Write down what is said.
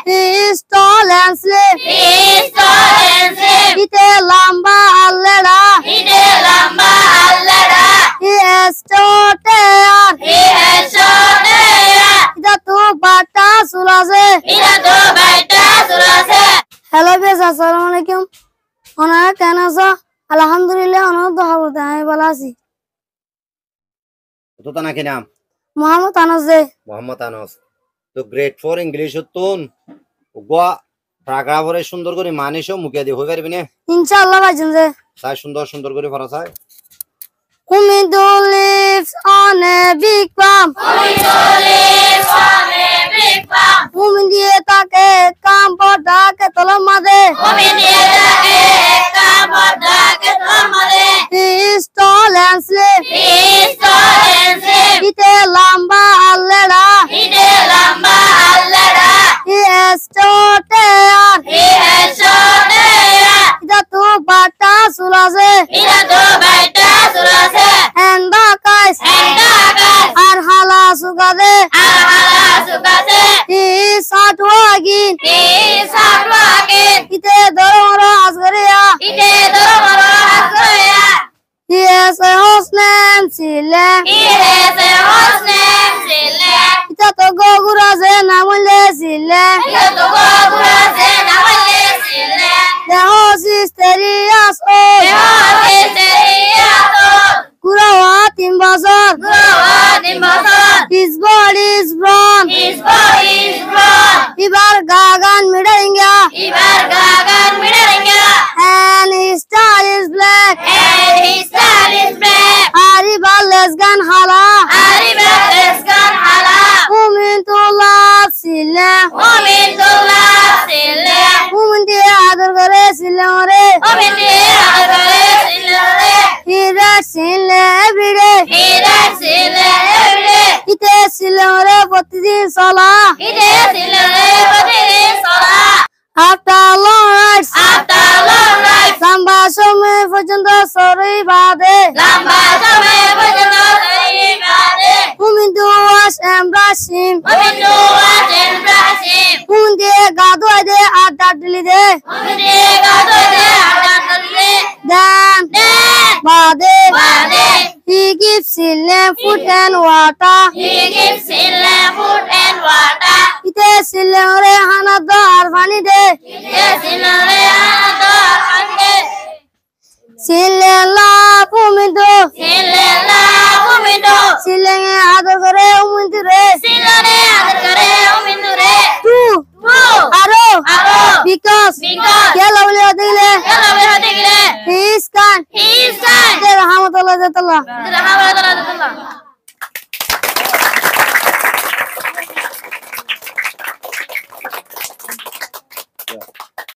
He is tall and slim. He is tall and slim. Ite lamba alleda. Ite lamba alleda. He has short hair. He has short hair. Ida tu bata sulase. Ida tu bata sulase. Hello guys, assalamualaikum. Ona kena sa? Alhamdulillah, ona doha bolte hai balasi. तो तना के नाम Muhammad Anas de. Mohammad Anas तो grade 4 English तुन गोवा प्रागरा भरे सुंदर করে মানিসো মুখে দি হই পারবি না Inshallah bajin de. সাই সুন্দর সুন্দর করে পড়া চাই Umidu lives on a big farm. Umidu lives on a big farm. Umidi take kam poda ke tolomade. Umidi take kam poda ke tolomade. He is tall and slim. He is tall and slim. Ite lamba alleda. Ite lamba alleda. He has short hair. He has short hair. Ida tu bata sulase. Ida tu bata sulase. And the guys are hala sugade. Sugade. He is out walking. He is out walking. Ite doromoro asgariya. Ite doromoro asgariya. He has a horse named Sile. He has a horse named Sile. Ita to gogura se namule Sile. Ita to gogura se namule Sile. The horse is 3 years old. The horse is 3 years old. Gurawa timbasar. Gurawa timbasar. His body is brown. His body is brown. Ibar gagan midaringa. Ibar gagan midaringa. And his style is black. And his style is black. Arriba lesgan hala. Arriba lesgan hala. Women to love Sile. Women to love Sile. Women to ador kare Sile more. Women to ador kare Sile more. He writes Sile every day. He writes Sile every day. Ite Sile more protidin sola. Ite Sile more protidin sola. After long rides. After long rides. Lamba সময় পর্যন্ত সরই বাদে. Lamba সময় পর্যন্ত সরই বাদে. Women to wash and brush him. Women to wash and brush him. Women দিয়ে গা ধোয় দে আর দাঁত ঢেলে দে. Women দিয়ে গা ধোয় দে আর দাঁত ঢেলে দে. Then বাদে. He gives Sile food and water. He gives Sile food and water. Ite Sile more হানা দো আর পানি দে. Ite Sile more হানা দো আর পানি দে. Sile love women to. Sile love women to. Sile আদর করে women to re. Sile ne adar kare women to re. আরো Because K lovely হতে গেলে yalla be hate gile. he is kind. He is kind. Rahmatullah জাতাল্লাহ Rahmatullah.